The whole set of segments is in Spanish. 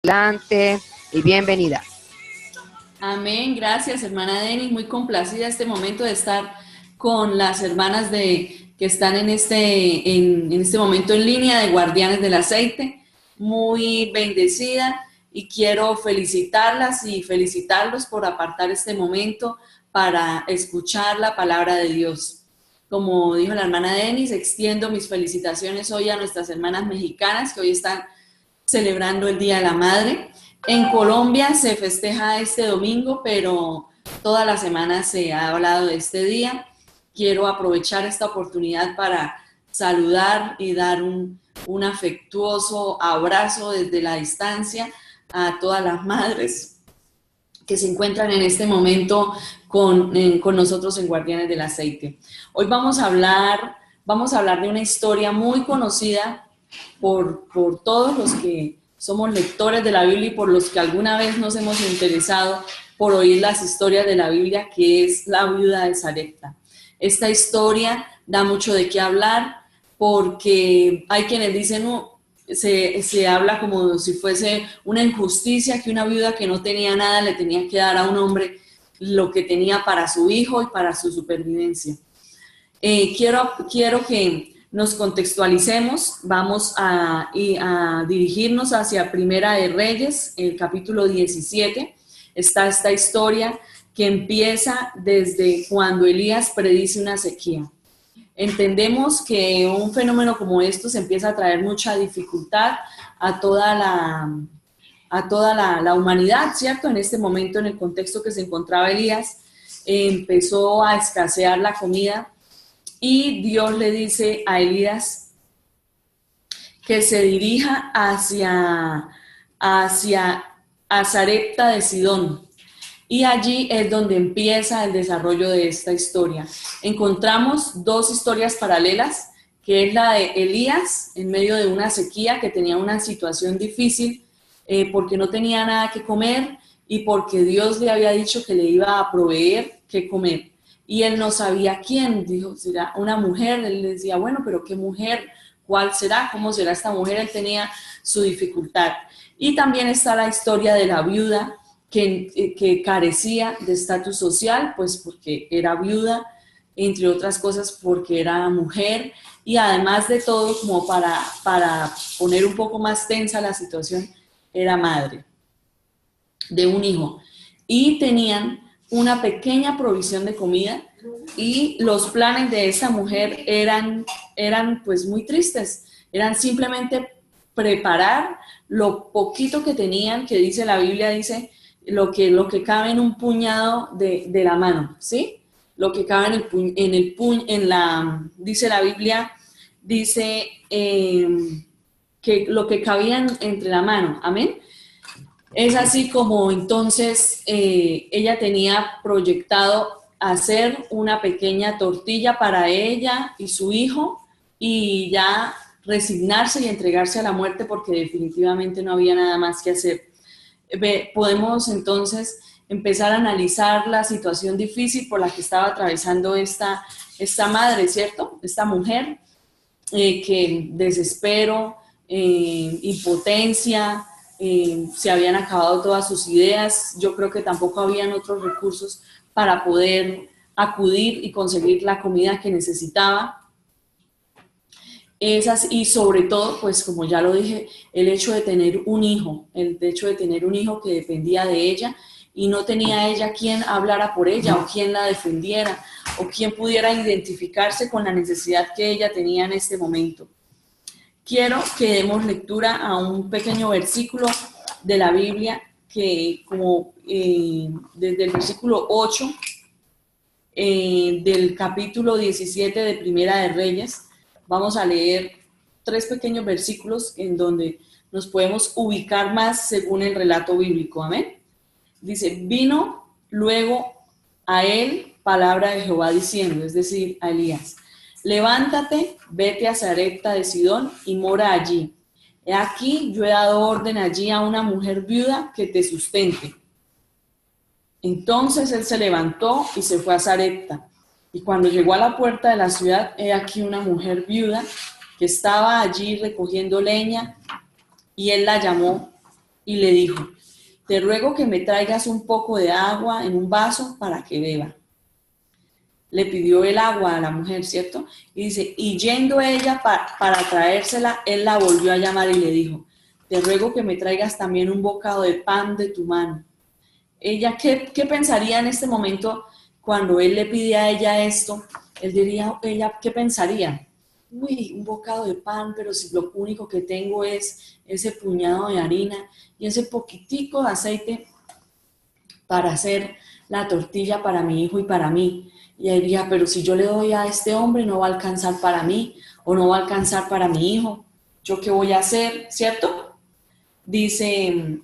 Adelante y bienvenida. Amén, gracias hermana Denis, muy complacida este momento de estar con las hermanas que están en este momento en línea de Guardianes del Aceite, muy bendecida y quiero felicitarlas y felicitarlos por apartar este momento para escuchar la palabra de Dios. Como dijo la hermana Denis, extiendo mis felicitaciones hoy a nuestras hermanas mexicanas que hoy están celebrando el Día de la Madre. En Colombia se festeja este domingo, pero toda la semana se ha hablado de este día. Quiero aprovechar esta oportunidad para saludar y dar un afectuoso abrazo desde la distancia a todas las madres que se encuentran en este momento con nosotros en Guardianes del Aceite. Hoy vamos a hablar de una historia muy conocida por todos los que somos lectores de la Biblia y por los que alguna vez nos hemos interesado por oír las historias de la Biblia, que es la viuda de Sarepta. Esta historia da mucho de qué hablar porque hay quienes dicen, no, se habla como si fuese una injusticia que una viuda que no tenía nada le tenía que dar a un hombre lo que tenía para su hijo y para su supervivencia. Quiero que nos contextualicemos, vamos a dirigirnos hacia Primera de Reyes, el capítulo 17. Está esta historia que empieza desde cuando Elías predice una sequía. Entendemos que un fenómeno como esto se empieza a traer mucha dificultad a toda la humanidad, ¿cierto? En este momento, en el contexto que se encontraba Elías, empezó a escasear la comida. Y Dios le dice a Elías que se dirija hacia Sarepta de Sidón. Y allí es donde empieza el desarrollo de esta historia. Encontramos dos historias paralelas, que es la de Elías en medio de una sequía, que tenía una situación difícil porque no tenía nada que comer y porque Dios le había dicho que le iba a proveer qué comer. Y él no sabía quién, dijo, será una mujer. Él le decía, bueno, pero ¿qué mujer? ¿Cuál será? ¿Cómo será esta mujer? Él tenía su dificultad. Y también está la historia de la viuda que carecía de estatus social, pues porque era viuda, entre otras cosas porque era mujer, y además de todo, como para poner un poco más tensa la situación, era madre de un hijo. Y tenían una pequeña provisión de comida y los planes de esa mujer eran pues muy tristes, eran simplemente preparar lo poquito que tenían, que dice la Biblia, dice lo que cabe en un puñado de la mano, ¿sí? Lo que cabe dice la Biblia, dice que lo que cabía entre la mano, amén. Es así como entonces ella tenía proyectado hacer una pequeña tortilla para ella y su hijo y ya resignarse y entregarse a la muerte porque definitivamente no había nada más que hacer. Podemos entonces empezar a analizar la situación difícil por la que estaba atravesando esta madre, ¿cierto? Esta mujer que desespero, impotencia, se habían acabado todas sus ideas. Yo creo que tampoco habían otros recursos para poder acudir y conseguir la comida que necesitaba. Y sobre todo, pues como ya lo dije, el hecho de tener un hijo que dependía de ella y no tenía ella quien hablara por ella o quien la defendiera o quien pudiera identificarse con la necesidad que ella tenía en este momento. Quiero que demos lectura a un pequeño versículo de la Biblia que desde el versículo 8 del capítulo 17 de Primera de Reyes. Vamos a leer 3 pequeños versículos en donde nos podemos ubicar más según el relato bíblico. Amén. Dice, vino luego a él palabra de Jehová diciendo, es decir, a Elías, levántate, vete a Sarepta de Sidón y mora allí. He aquí, yo he dado orden allí a una mujer viuda que te sustente. Entonces él se levantó y se fue a Sarepta. Y cuando llegó a la puerta de la ciudad, he aquí una mujer viuda que estaba allí recogiendo leña, y él la llamó y le dijo, te ruego que me traigas un poco de agua en un vaso para que beba. Le pidió el agua a la mujer, ¿cierto? Y dice, y yendo ella para traérsela, él la volvió a llamar y le dijo, te ruego que me traigas también un bocado de pan de tu mano. Ella, ¿qué pensaría en este momento cuando él le pide a ella esto? Él diría, ella, ¿qué pensaría? Uy, un bocado de pan, pero si lo único que tengo es ese puñado de harina y ese poquitico de aceite para hacer la tortilla para mi hijo y para mí. Y él diría, pero si yo le doy a este hombre, no va a alcanzar para mí o no va a alcanzar para mi hijo. ¿Yo qué voy a hacer? ¿Cierto? Dice,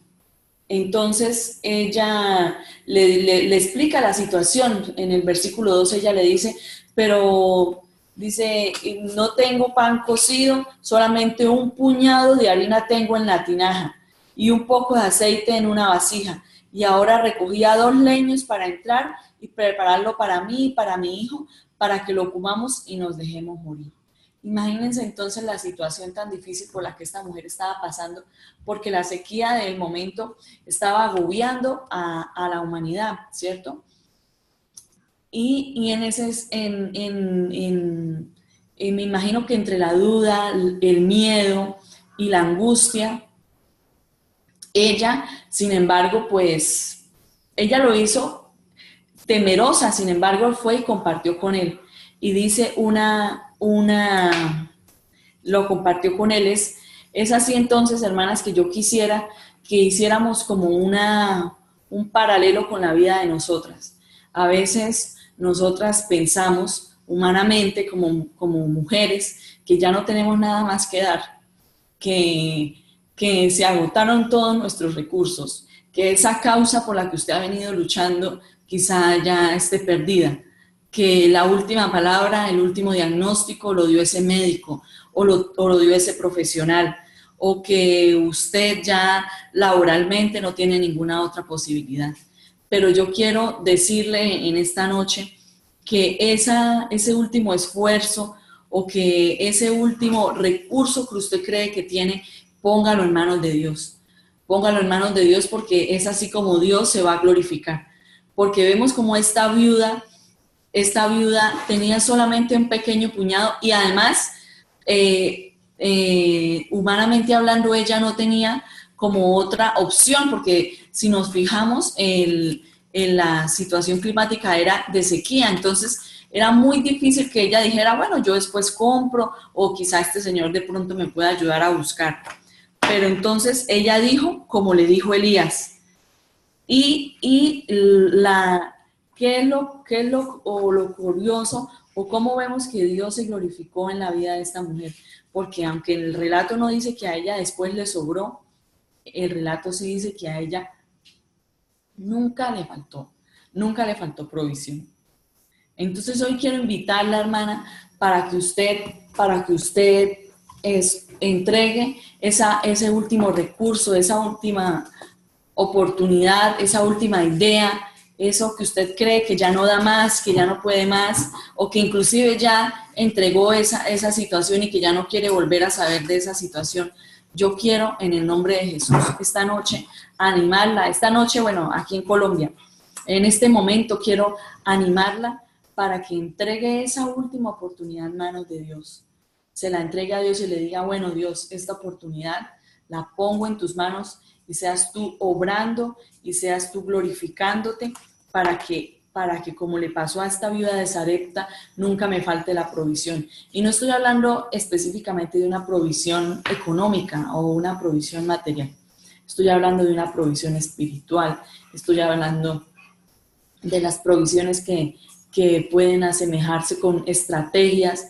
entonces ella le explica la situación. En el versículo 12 ella le dice, pero dice, no tengo pan cocido, solamente un puñado de harina tengo en la tinaja y un poco de aceite en una vasija. Y ahora recogía 2 leños para entrar y prepararlo para mí y para mi hijo, para que lo comamos y nos dejemos morir. Imagínense entonces la situación tan difícil por la que esta mujer estaba pasando, porque la sequía del momento estaba agobiando a la humanidad, ¿cierto? Y me imagino que entre la duda, el miedo y la angustia, ella, sin embargo, pues, ella lo hizo temerosa, sin embargo, fue y compartió con él. Y dice lo compartió con él. Es así entonces, hermanas, que yo quisiera que hiciéramos como un paralelo con la vida de nosotras. A veces nosotras pensamos humanamente como mujeres que ya no tenemos nada más que dar, que se agotaron todos nuestros recursos, que esa causa por la que usted ha venido luchando quizá ya esté perdida, que la última palabra, el último diagnóstico lo dio ese médico o lo dio ese profesional, o que usted ya laboralmente no tiene ninguna otra posibilidad. Pero yo quiero decirle en esta noche que ese último esfuerzo o que ese último recurso que usted cree que tiene, póngalo en manos de Dios. Póngalo en manos de Dios, porque es así como Dios se va a glorificar. Porque vemos como esta viuda tenía solamente un pequeño puñado y además, humanamente hablando, ella no tenía como otra opción, porque si nos fijamos, en la situación climática era de sequía, entonces era muy difícil que ella dijera, bueno, yo después compro o quizá este señor de pronto me pueda ayudar a buscar. Pero entonces ella dijo, como le dijo Elías, ¿qué es lo curioso o cómo vemos que Dios se glorificó en la vida de esta mujer? Porque aunque el relato no dice que a ella después le sobró, el relato sí dice que a ella nunca le faltó provisión. Entonces hoy quiero invitarla, hermana, para que usted entregue ese último recurso, esa última oportunidad, esa última idea, eso que usted cree que ya no da más, que ya no puede más, o que inclusive ya entregó esa situación y que ya no quiere volver a saber de esa situación. Yo quiero, en el nombre de Jesús, esta noche animarla, bueno, aquí en Colombia, en este momento quiero animarla para que entregue esa última oportunidad en manos de Dios. Se la entregue a Dios y le diga, bueno, Dios, esta oportunidad la pongo en tus manos y seas tú obrando y seas tú glorificándote para que como le pasó a esta viuda de Sarepta, nunca me falte la provisión. Y no estoy hablando específicamente de una provisión económica o una provisión material. Estoy hablando de una provisión espiritual. Estoy hablando de las provisiones que pueden asemejarse con estrategias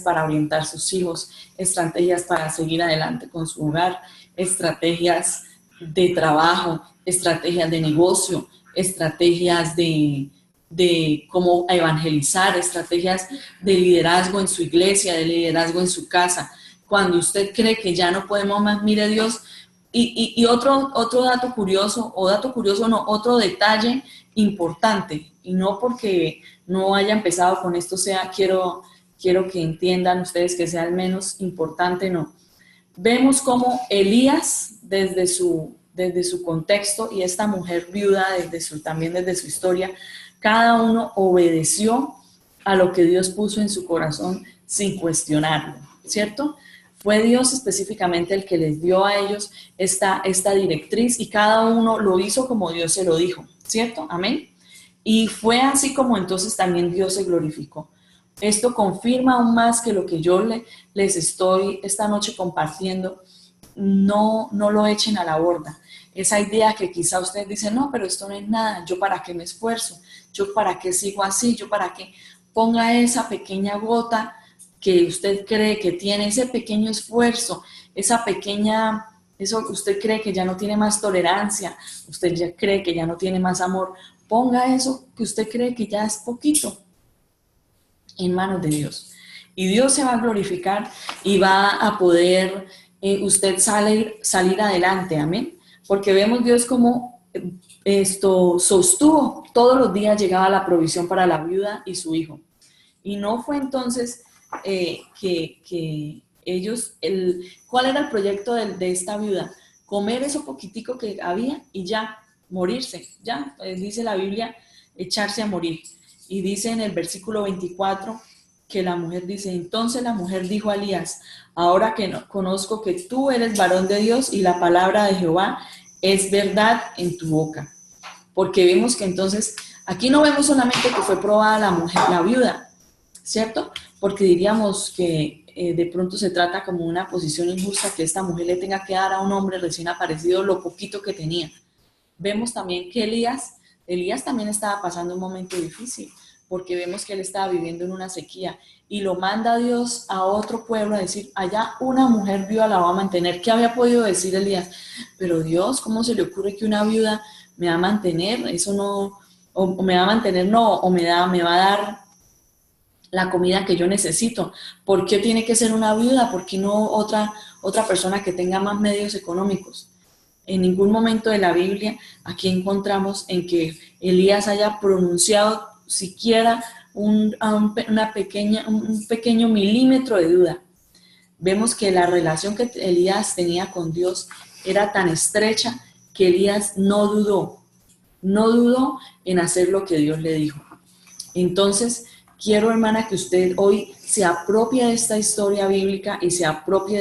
para orientar sus hijos, estrategias para seguir adelante con su hogar, estrategias de trabajo, estrategias de negocio, estrategias de cómo evangelizar, estrategias de liderazgo en su iglesia, de liderazgo en su casa. Cuando usted cree que ya no podemos más, mire Dios. Y otro dato curioso, otro detalle importante, y no porque no haya empezado con esto, quiero que entiendan ustedes que sea el menos importante, no. vemos cómo Elías, desde su contexto, y esta mujer viuda, también desde su historia, cada uno obedeció a lo que Dios puso en su corazón sin cuestionarlo, ¿cierto? Fue Dios específicamente el que les dio a ellos esta directriz y cada uno lo hizo como Dios se lo dijo, ¿cierto? Amén. Y fue así como entonces también Dios se glorificó. Esto confirma aún más que lo que yo les estoy esta noche compartiendo, no lo echen a la borda. Esa idea que quizá ustedes dicen, no, pero esto no es nada, yo para qué me esfuerzo, yo para qué sigo así, yo para qué, ponga esa pequeña gota que usted cree que tiene, ese pequeño esfuerzo, eso que usted cree que ya no tiene más tolerancia, usted ya cree que ya no tiene más amor, ponga eso que usted cree que ya es poquito en manos de Dios. Y Dios se va a glorificar y va a poder usted salir adelante, amén. Porque vemos Dios como esto sostuvo, todos los días llegaba la provisión para la viuda y su hijo. Y no fue entonces que ellos, ¿cuál era el proyecto de esta viuda? Comer eso poquitico que había y ya, morirse, ya, dice la Biblia, echarse a morir. Y dice en el versículo 24 que la mujer dice, entonces la mujer dijo a Elías, ahora que no, conozco que tú eres varón de Dios y la palabra de Jehová es verdad en tu boca. Porque vemos que entonces, aquí no vemos solamente que fue probada la mujer, la viuda, ¿cierto? Porque diríamos que de pronto se trata como una posición injusta que esta mujer le tenga que dar a un hombre recién aparecido lo poquito que tenía. Vemos también que Elías también estaba pasando un momento difícil, porque vemos que él estaba viviendo en una sequía y lo manda Dios a otro pueblo a decir, allá una mujer viuda la va a mantener. ¿Qué había podido decir Elías? Pero Dios, ¿cómo se le ocurre que una viuda me va a mantener? Eso no, o me va a mantener, no, o me va a dar la comida que yo necesito. ¿Por qué tiene que ser una viuda? ¿Por qué no otra persona que tenga más medios económicos? En ningún momento de la Biblia aquí encontramos en que Elías haya pronunciado siquiera un pequeño milímetro de duda. Vemos que la relación que Elías tenía con Dios era tan estrecha que Elías no dudó en hacer lo que Dios le dijo. Entonces, quiero, hermana, que usted hoy se apropie de esta historia bíblica y se apropie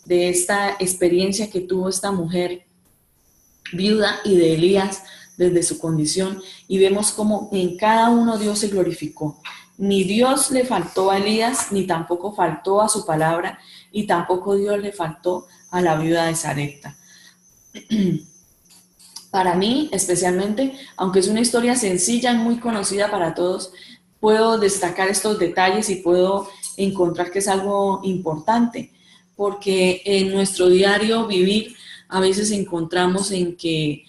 de esta experiencia que tuvo esta mujer viuda y de Elías desde su condición, y vemos cómo en cada uno Dios se glorificó. Ni Dios le faltó a Elías, ni tampoco faltó a su palabra, y tampoco Dios le faltó a la viuda de Sarepta. Para mí, especialmente, aunque es una historia sencilla, muy conocida para todos, puedo destacar estos detalles y puedo encontrar que es algo importante, porque en nuestro diario vivir a veces encontramos en que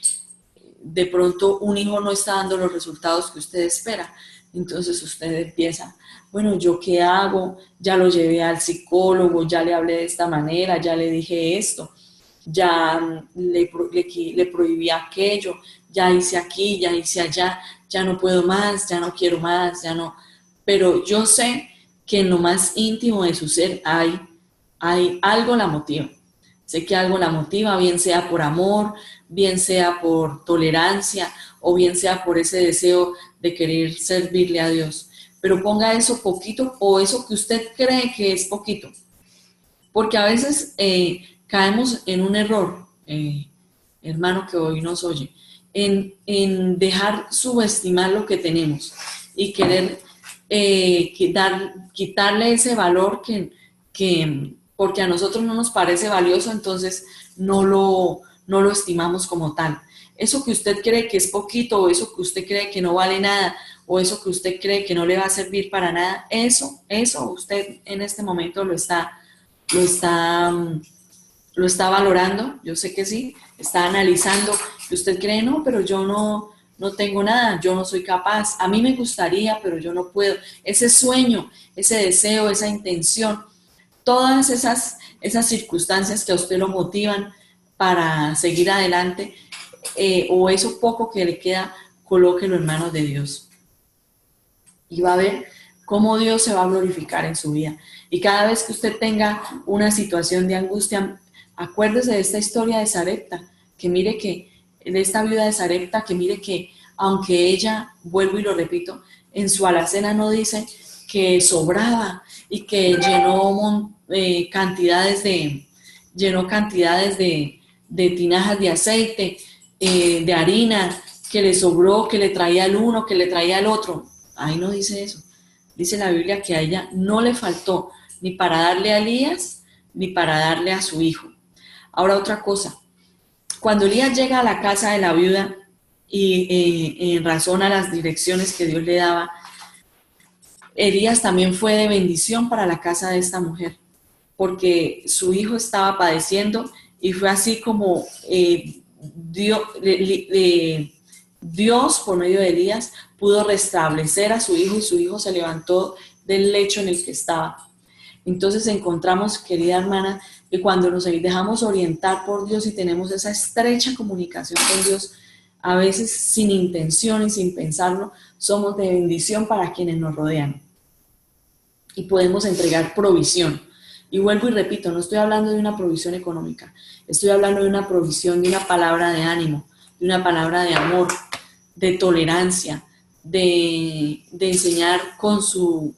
de pronto un hijo no está dando los resultados que usted espera. Entonces usted empieza, bueno, ¿yo qué hago? Ya lo llevé al psicólogo, ya le hablé de esta manera, ya le dije esto, ya le prohibí aquello, ya hice aquí, ya hice allá, ya no puedo más, ya no quiero más, ya no. Pero yo sé que en lo más íntimo de su ser hay algo la motiva. Sé que algo la motiva, bien sea por amor, bien sea por tolerancia o bien sea por ese deseo de querer servirle a Dios. Pero ponga eso poquito o eso que usted cree que es poquito. Porque a veces caemos en un error, hermano que hoy nos oye, en dejar subestimar lo que tenemos y querer quitarle ese valor que porque a nosotros no nos parece valioso, entonces no lo estimamos como tal. Eso que usted cree que es poquito, o eso que usted cree que no vale nada, o eso que usted cree que no le va a servir para nada, eso usted en este momento lo está valorando, yo sé que sí, está analizando, que usted cree, no, pero yo no tengo nada, yo no soy capaz, a mí me gustaría, pero yo no puedo. Ese sueño, ese deseo, esa intención, todas esas circunstancias que a usted lo motivan para seguir adelante, o eso poco que le queda, colóquelo en manos de Dios. Y va a ver cómo Dios se va a glorificar en su vida. Y cada vez que usted tenga una situación de angustia, acuérdese de esta historia de Sarepta, que mire que, de esta viuda de Sarepta, que mire que aunque ella, vuelvo y lo repito, en su alacena no dice que sobraba y que llenó cantidades de tinajas de aceite, de harina, que le sobró, que le traía al uno, que le traía al otro. Ahí no dice eso. Dice la Biblia que a ella no le faltó ni para darle a Elías, ni para darle a su hijo. Ahora otra cosa, cuando Elías llega a la casa de la viuda y en razón a las direcciones que Dios le daba, Elías también fue de bendición para la casa de esta mujer, porque su hijo estaba padeciendo y fue así como Dios, por medio de Elías, pudo restablecer a su hijo y su hijo se levantó del lecho en el que estaba. Entonces encontramos, querida hermana, que cuando nos dejamos orientar por Dios y tenemos esa estrecha comunicación con Dios, a veces sin intención y sin pensarlo, somos de bendición para quienes nos rodean. Y podemos entregar provisión. Y vuelvo y repito, no estoy hablando de una provisión económica, estoy hablando de una provisión, de una palabra de ánimo, de una palabra de amor, de tolerancia, de enseñar con su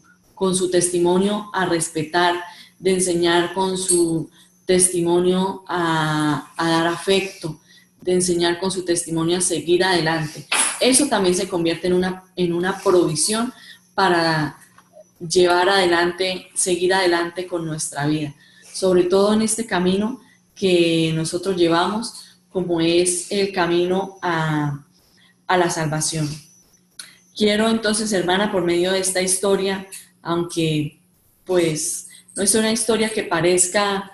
testimonio a respetar, de enseñar con su testimonio a dar afecto, de enseñar con su testimonio a seguir adelante. Eso también se convierte en una provisión para llevar adelante, seguir adelante con nuestra vida, sobre todo en este camino que nosotros llevamos, como es el camino a la salvación. Quiero entonces, hermana, por medio de esta historia, aunque pues no es una historia que parezca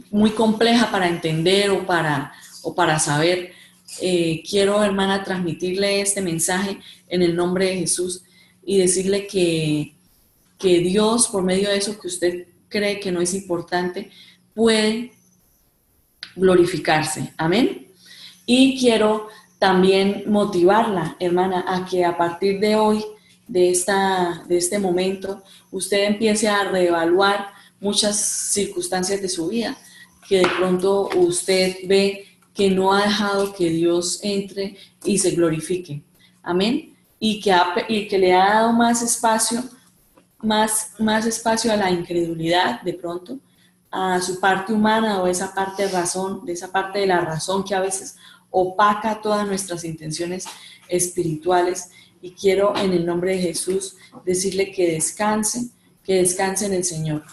muy compleja para entender o para saber, quiero, hermana, transmitirle este mensaje en el nombre de Jesús y decirle que Dios, por medio de eso que usted cree que no es importante, puede glorificarse. Amén. Y quiero también motivarla, hermana, a que a partir de hoy, de este momento, usted empiece a reevaluar muchas circunstancias de su vida, que de pronto usted ve que no ha dejado que Dios entre y se glorifique. Amén. Y que le ha dado más espacio a la incredulidad, de pronto, a su parte humana o esa parte de la razón que a veces opaca todas nuestras intenciones espirituales. Y quiero en el nombre de Jesús decirle que descanse en el Señor,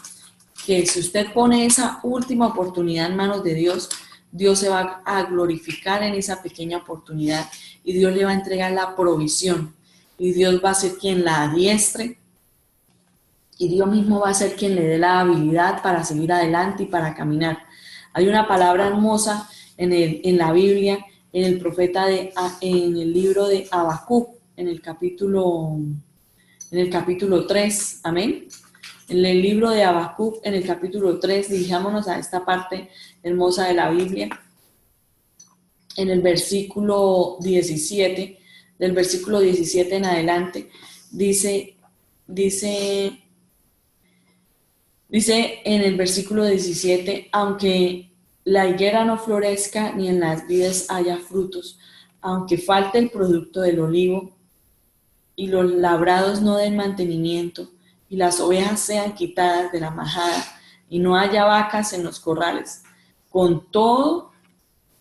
que si usted pone esa última oportunidad en manos de Dios, Dios se va a glorificar en esa pequeña oportunidad y Dios le va a entregar la provisión y Dios va a ser quien la adiestre y Dios mismo va a ser quien le dé la habilidad para seguir adelante y para caminar. Hay una palabra hermosa en la Biblia, en el libro de Habacuc, en el capítulo 3, amén. En el libro de Habacuc, en el capítulo 3, dirijámonos a esta parte hermosa de la Biblia, en el versículo 17, del versículo 17 en adelante, dice en el versículo 17, aunque la higuera no florezca ni en las vides haya frutos, aunque falte el producto del olivo y los labrados no den mantenimiento y las ovejas sean quitadas de la majada y no haya vacas en los corrales, con todo,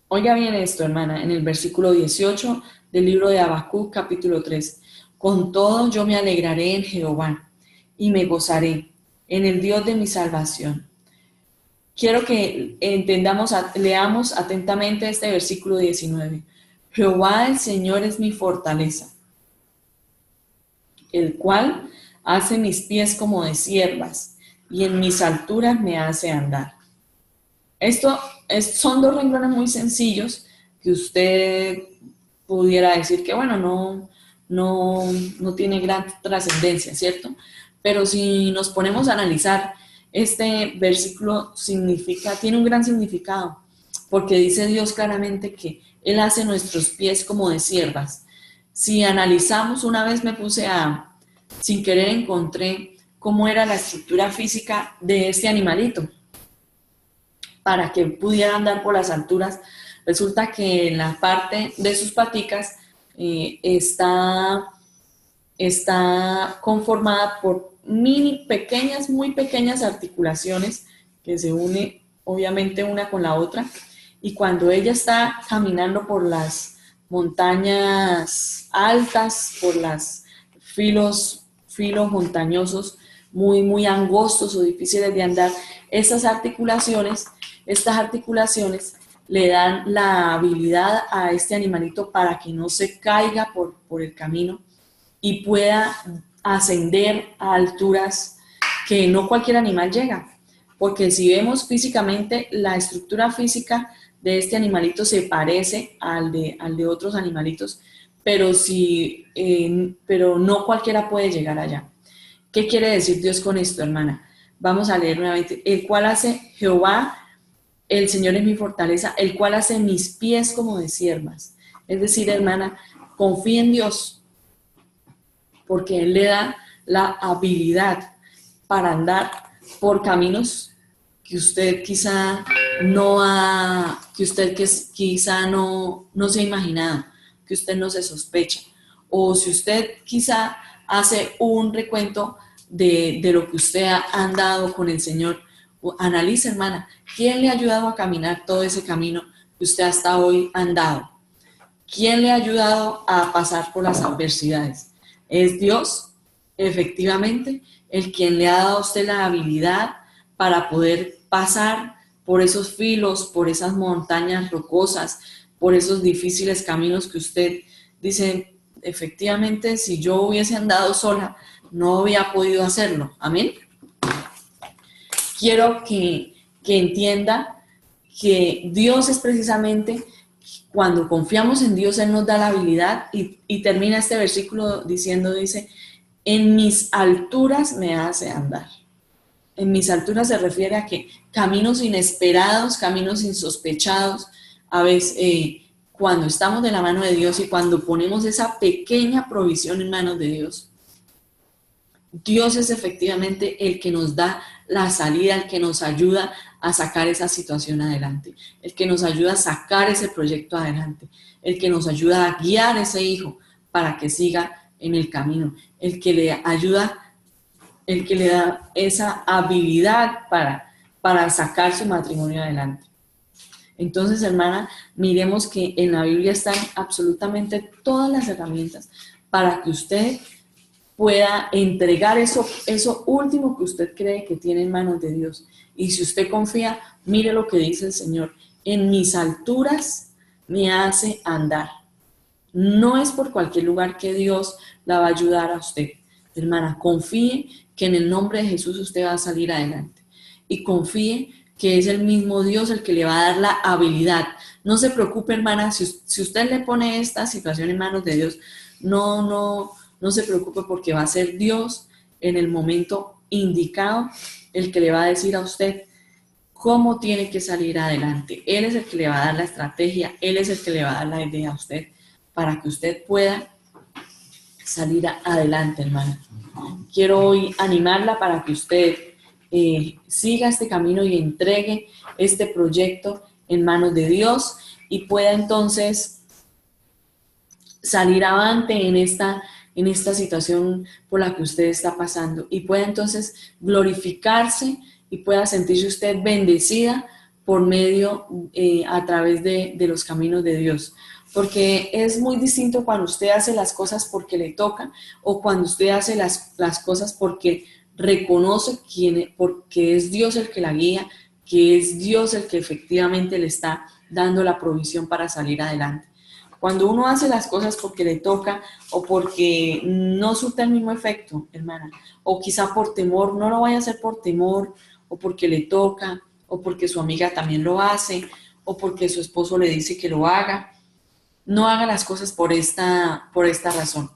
oiga bien esto, hermana, en el versículo 18 del libro de Habacuc, capítulo 3, con todo yo me alegraré en Jehová y me gozaré en el Dios de mi salvación. Quiero que leamos atentamente este versículo 19. Jehová el Señor es mi fortaleza, el cual hace mis pies como de ciervas y en mis alturas me hace andar. Son dos renglones muy sencillos que usted pudiera decir que, bueno, no tiene gran trascendencia, ¿cierto? Pero si nos ponemos a analizar, este versículo tiene un gran significado, porque dice Dios claramente que Él hace nuestros pies como de ciervas. Si analizamos, una vez sin querer encontré cómo era la estructura física de este animalito para que pudiera andar por las alturas. Resulta que en la parte de sus paticas está conformada por pequeñas, muy pequeñas articulaciones que se unen obviamente una con la otra, y cuando ella está caminando por las montañas altas, por los filos montañosos muy, muy angostos o difíciles de andar, estas articulaciones le dan la habilidad a este animalito para que no se caiga por el camino y pueda ascender a alturas que no cualquier animal llega. Porque si vemos físicamente, la estructura física de este animalito se parece al de otros animalitos, pero no cualquiera puede llegar allá. ¿Qué quiere decir Dios con esto, hermana? Vamos a leer nuevamente. El cual hace Jehová, el Señor es mi fortaleza, el cual hace mis pies como de siervas. Es decir, hermana, confía en Dios, porque Él le da la habilidad para andar por caminos que usted quizá no se ha imaginado, que usted no se sospecha. O si usted quizá hace un recuento de lo que usted ha andado con el Señor, analice, hermana, ¿quién le ha ayudado a caminar todo ese camino que usted hasta hoy ha andado? ¿Quién le ha ayudado a pasar por las adversidades? ¿Es Dios, efectivamente, el quien le ha dado a usted la habilidad para poder pasar por esos filos, por esas montañas rocosas, por esos difíciles caminos que usted dice, efectivamente, si yo hubiese andado sola, no había podido hacerlo? Amén. Quiero que entienda que Dios es precisamente, cuando confiamos en Dios, Él nos da la habilidad, y termina este versículo dice, en mis alturas me hace andar. En mis alturas se refiere a que caminos inesperados, caminos insospechados, a veces cuando estamos de la mano de Dios y cuando ponemos esa pequeña provisión en manos de Dios, Dios es efectivamente el que nos da la salida, el que nos ayuda a sacar esa situación adelante, el que nos ayuda a sacar ese proyecto adelante, el que nos ayuda a guiar a ese hijo para que siga en el camino, el que le ayuda, el que le da esa habilidad para sacar su matrimonio adelante. Entonces, hermana, miremos que en la Biblia están absolutamente todas las herramientas para que usted pueda entregar eso último que usted cree que tiene en manos de Dios. Y si usted confía, mire lo que dice el Señor: en mis alturas me hace andar. No es por cualquier lugar que Dios la va a ayudar a usted. Hermana, confíe que en el nombre de Jesús usted va a salir adelante. Y confíe que es el mismo Dios el que le va a dar la habilidad. No se preocupe, hermana, si usted le pone esta situación en manos de Dios, no se preocupe, porque va a ser Dios en el momento indicado el que le va a decir a usted cómo tiene que salir adelante. Él es el que le va a dar la estrategia, Él es el que le va a dar la idea a usted para que usted pueda salir adelante, hermana. Quiero hoy animarla para que usted siga este camino y entregue este proyecto en manos de Dios y pueda entonces salir avante en esta situación por la que usted está pasando, y pueda entonces glorificarse y pueda sentirse usted bendecida por medio, a través de los caminos de Dios. Porque es muy distinto cuando usted hace las cosas porque le tocan, o cuando usted hace las cosas porque reconoce porque es Dios el que la guía, que es Dios el que efectivamente le está dando la provisión para salir adelante. Cuando uno hace las cosas porque le toca o porque no surte el mismo efecto, hermana, o quizá por temor, no lo vaya a hacer por temor, o porque le toca, o porque su amiga también lo hace, o porque su esposo le dice que lo haga, no haga las cosas por esta razón.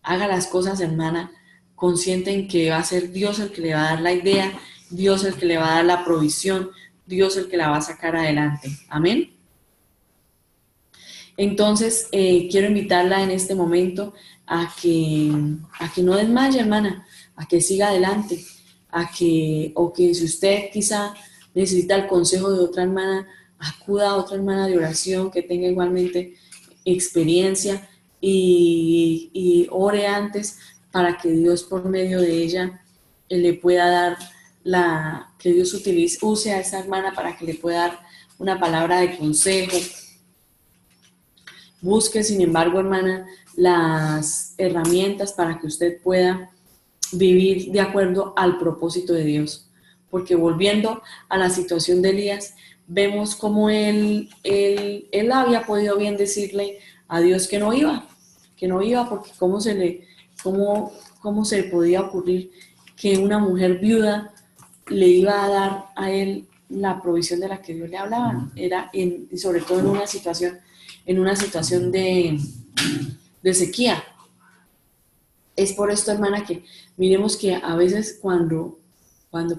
Haga las cosas, hermana, consciente en que va a ser Dios el que le va a dar la idea, Dios el que le va a dar la provisión, Dios el que la va a sacar adelante. Amén. Entonces, quiero invitarla en este momento a que no desmaye, hermana, a que siga adelante, o que si usted quizá necesita el consejo de otra hermana, acuda a otra hermana de oración que tenga igualmente experiencia y ore antes para que Dios por medio de ella le pueda dar que Dios use a esa hermana para que le pueda dar una palabra de consejo. Busque, sin embargo, hermana, las herramientas para que usted pueda vivir de acuerdo al propósito de Dios. Porque volviendo a la situación de Elías, vemos cómo él había podido bien decirle a Dios que no iba, porque cómo se le podía ocurrir que una mujer viuda le iba a dar a él la provisión de la que Dios le hablaba. Era sobre todo en una situación de sequía. Es por esto, hermana, que miremos que a veces cuando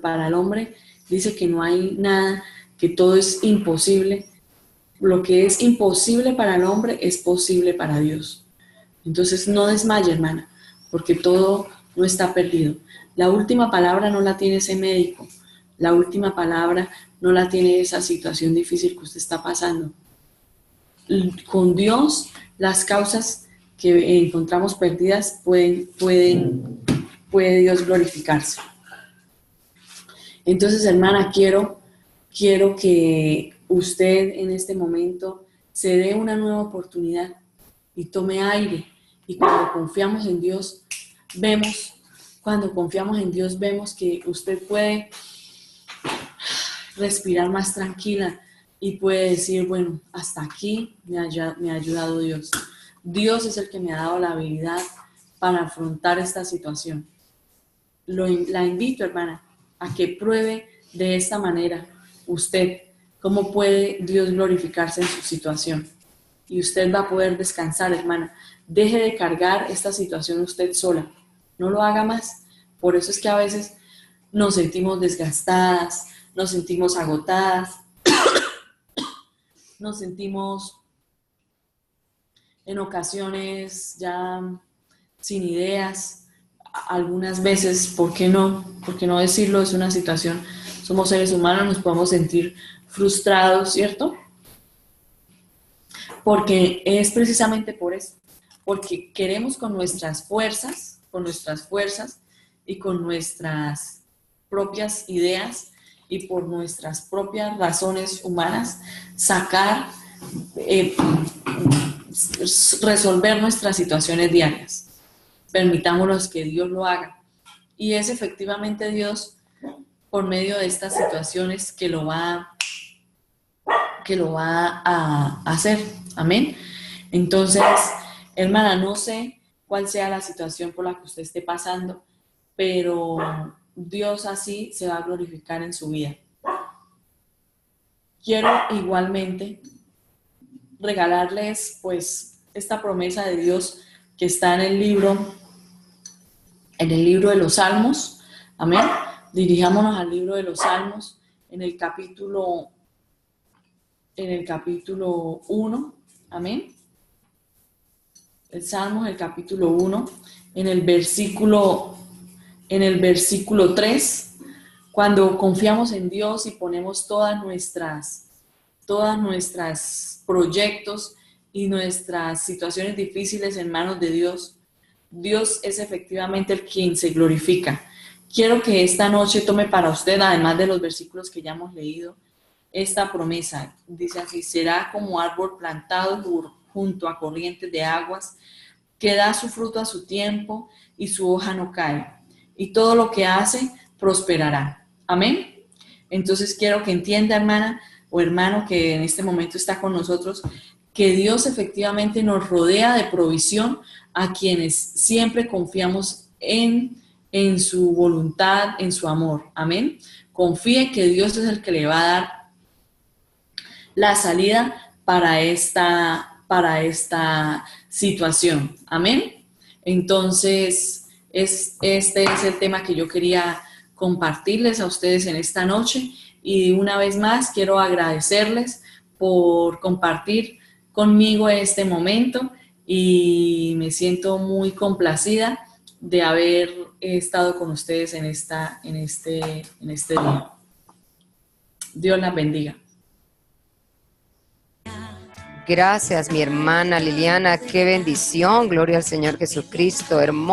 para el hombre dice que no hay nada, que todo es imposible, lo que es imposible para el hombre es posible para Dios. Entonces no desmaye, hermana, porque todo no está perdido. La última palabra no la tiene ese médico, la última palabra no la tiene esa situación difícil que usted está pasando. Con Dios, las causas que encontramos perdidas puede Dios glorificarse. Entonces, hermana, quiero que usted en este momento se dé una nueva oportunidad y tome aire. Y cuando confiamos en Dios, vemos que usted puede respirar más tranquila y puede decir, bueno, hasta aquí me ha ayudado Dios. Dios es el que me ha dado la habilidad para afrontar esta situación. La invito, hermana, a que pruebe de esta manera usted cómo puede Dios glorificarse en su situación. Y usted va a poder descansar, hermana. Deje de cargar esta situación usted sola. No lo haga más. Por eso es que a veces nos sentimos desgastadas, nos sentimos agotadas, nos sentimos en ocasiones ya sin ideas. Algunas veces, ¿por qué no? ¿Por qué no decirlo? Es una situación, somos seres humanos, nos podemos sentir frustrados, ¿cierto? Porque es precisamente por eso, porque queremos con nuestras fuerzas y con nuestras propias ideas y por nuestras propias razones humanas resolver nuestras situaciones diarias. Permitámonos que Dios lo haga. Y es efectivamente Dios, por medio de estas situaciones, que lo va a hacer. Amén. Entonces, hermana, no sé cuál sea la situación por la que usted esté pasando, pero Dios así se va a glorificar en su vida. Quiero igualmente regalarles pues esta promesa de Dios que está en el libro de los Salmos. Amén. Dirijámonos al libro de los Salmos en el capítulo 1. Amén. El Salmos, el capítulo 1, en el versículo 3. Cuando confiamos en Dios y ponemos todas nuestras proyectos y nuestras situaciones difíciles en manos de Dios, Dios es efectivamente el quien se glorifica. Quiero que esta noche tome para usted, además de los versículos que ya hemos leído, esta promesa. Dice así: será como árbol plantado junto a corrientes de aguas, que da su fruto a su tiempo y su hoja no cae, y todo lo que hace prosperará. Amén. Entonces quiero que entienda, hermana o hermano que en este momento está con nosotros, que Dios efectivamente nos rodea de provisión a quienes siempre confiamos en su voluntad, en su amor. Amén. Confíe que Dios es el que le va a dar la salida para esta situación. Amén. Entonces, este es el tema que yo quería compartirles a ustedes en esta noche, y una vez más quiero agradecerles por compartir conmigo este momento y me siento muy complacida de haber estado con ustedes en este día. Dios las bendiga. Gracias, mi hermana Liliana. Qué bendición. Gloria al Señor Jesucristo. Hermoso.